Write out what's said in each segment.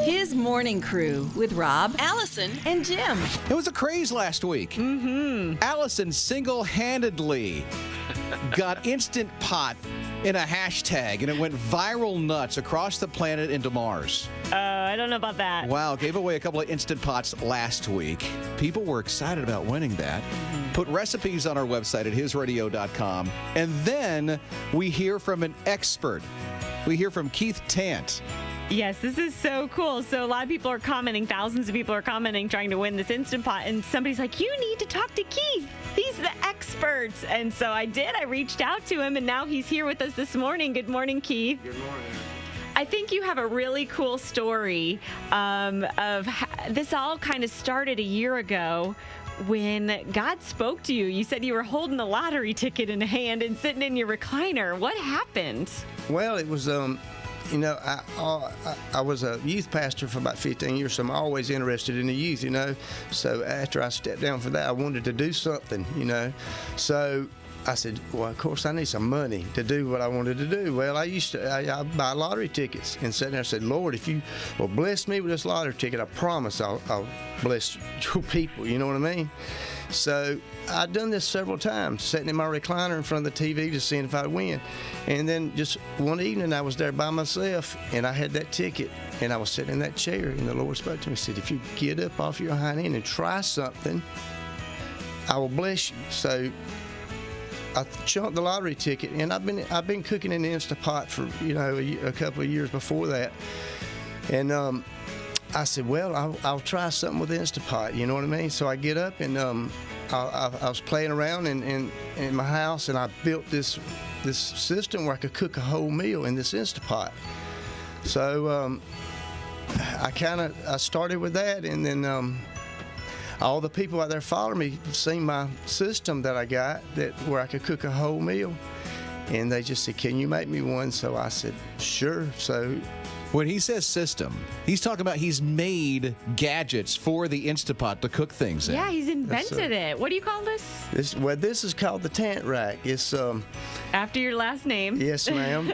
His Morning Crew with Rob, Allison, and Jim. It was a craze last week. Mm-hmm. Allison single-handedly got Instant Pot in a hashtag, and it went viral nuts across the planet into Mars. I don't know about that. Wow, gave away a couple of Instant Pots last week. People were excited about winning that. Put recipes on our website at hisradio.com. And then we hear from an expert. We hear from Keith Tant. Yes, this is so cool. So a lot of people are commenting, thousands of people are commenting, trying to win this Instant Pot. And somebody's like, you need to talk to Keith. He's the expert. And so I did. I reached out to him, and now he's here with us this morning. Good morning, Keith. Good morning. I think you have a really cool story of this all kind of started a year ago when God spoke to you. You said you were holding a lottery ticket in a hand and sitting in your recliner. What happened? Well, it was, you know, I was a youth pastor for about 15 years, so I'm always interested in the youth, you know. So after I stepped down for that, I wanted to do something, you know. So I said, well, of course, I need some money to do what I wanted to do. Well, I buy lottery tickets and sat there and said, Lord, if you will bless me with this lottery ticket, I promise I'll bless your people, you know what I mean? So I'd done this several times, sitting in my recliner in front of the TV just seeing if I'd win. And then just one evening I was there by myself and I had that ticket and I was sitting in that chair and the Lord spoke to me and said, if you get up off your hind end and try something, I will bless you. So I chunked the lottery ticket, and I've been cooking in the Instant Pot for a couple of years before that, and I said, well, I'll try something with the Instant Pot, you know what I mean? So I get up and I was playing around in my house, and I built this system where I could cook a whole meal in this Instant Pot. So I started with that, and then. All the people out there following me seen my system that I got where I could cook a whole meal. And they just said, can you make me one? So I said, sure. So when he says system, he's talking about he's made gadgets for the Instant Pot to cook things in. Yeah, he's invented it. What do you call this? This is called the Tant Rack. It's after your last name. Yes, ma'am.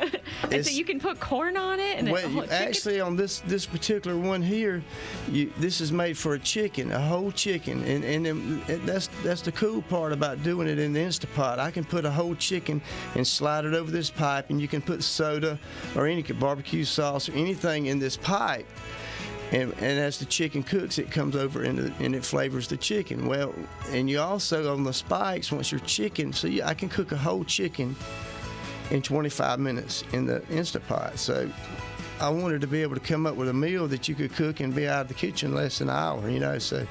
And so you can put corn on it. And actually, on this particular one here, this is made for a whole chicken, and that's the cool part about doing it in the Instant Pot. I can put a whole chicken and slide it over this pipe, and you can put soda or any barbecue sauce or anything in this pipe. And as the chicken cooks, it comes over and it flavors the chicken. Well, and you also, on the spikes, once your chicken, I can cook a whole chicken in 25 minutes in the Instant Pot. So I wanted to be able to come up with a meal that you could cook and be out of the kitchen in less than an hour, you know. So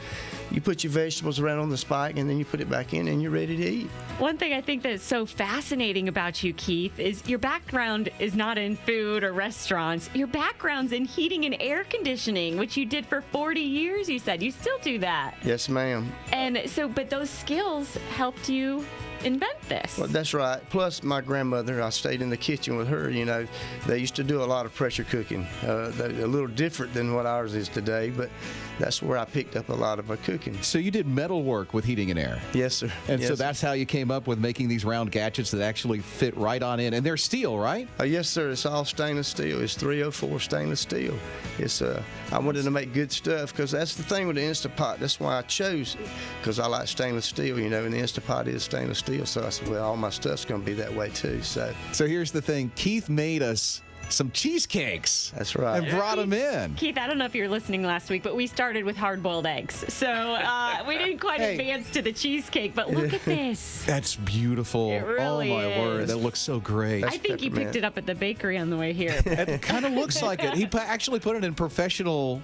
you put your vegetables around on the spike, and then you put it back in, and you're ready to eat. One thing I think that is so fascinating about you, Keith, is your background is not in food or restaurants. Your background's in heating and air conditioning, which you did for 40 years, you said. You still do that. Yes, ma'am. And so, but those skills helped you invent this. Well, that's right. Plus, my grandmother, I stayed in the kitchen with her. You know, they used to do a lot of pressure cooking. A little different than what ours is today, but that's where I picked up a lot of my cooking. So you did metal work with heating and air. Yes, sir. And yes, so that's how you came up with making these round gadgets that actually fit right on in. And they're steel, right? Yes, sir. It's all stainless steel. It's 304 stainless steel. It's I wanted to make good stuff because that's the thing with the Instant Pot. That's why I chose, because I like stainless steel, you know, and the Instant Pot is stainless steel. So I said, well, all my stuff's going to be that way too. So here's the thing. Keith made us some cheesecakes. That's right. And brought them in. Keith, I don't know if you were listening last week, but we started with hard-boiled eggs. So we didn't quite advance to the cheesecake, but look at this. That's beautiful. It really oh, my is. word. That looks so great. I think you picked it up at the bakery on the way here. It kind of looks like it. He actually put it in professional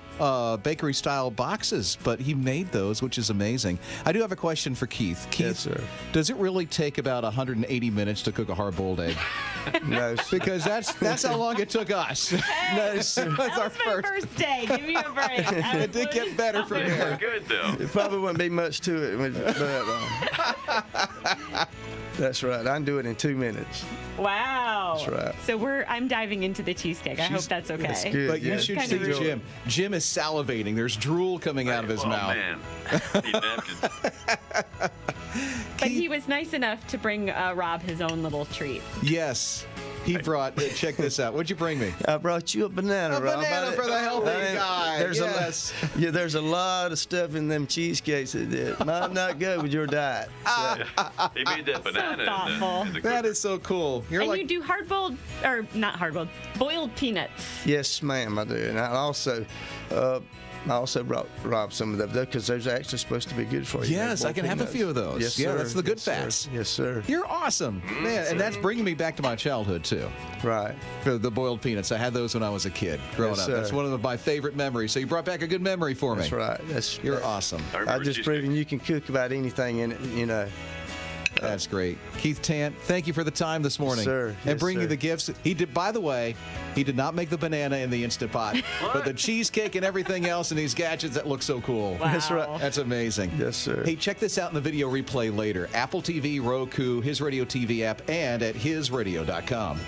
bakery-style boxes, but he made those, which is amazing. I do have a question for Keith. Keith, yes, sir. Does it really take about 180 minutes to cook a hard-boiled egg? No, sir. Because that's how long it took us. No, sir. That was my first day. Give me a break. It did get better from here. Good though. It probably wouldn't be much to it, but that's right. I can do it in 2 minutes. Wow. That's right. So I'm diving into the cheesecake. I hope that's okay. That's good. But you yeah. should Kind see of rude. Jim. Jim is salivating. There's drool coming out of his mouth. Man. Need napkins. But he was nice enough to bring Rob his own little treat. Yes. He brought, check this out. What'd you bring me? I brought you a banana, A Rob. banana for the healthy guy. there's yes. there's a lot of stuff in them cheesecakes that might not go with your diet. So, He made that banana thoughtful. in the That cooker. is so cool. You're And like, you do hard-boiled, or not hard-boiled, boiled peanuts. yes, ma'am, I do. And I also brought Rob some of those because those are actually supposed to be good for you. Yes, Those I can have a peanuts. few of those. Yes, Yeah, sir. that's the good Yes, sir. fats. Yes, sir. you're awesome. Man, and that's bringing me back to my childhood, too. Right. For the boiled peanuts. I had those when I was a kid growing Yes, up. sir. That's one of my favorite memories. So you brought back a good memory for me. That's right. You're awesome. I I remember just cheesecake. proven you can cook about anything in it, you know. That's great. Keith Tant, thank you for the time this morning. sir. And Yes, bringing sir. the gifts. He did, by the way, he did not make the banana in the Instant Pot, but the cheesecake and everything else and these gadgets that look so cool. Wow. That's right. That's amazing. Yes, sir. Hey, check this out in the video replay later. Apple TV, Roku, His Radio TV app, and at hisradio.com.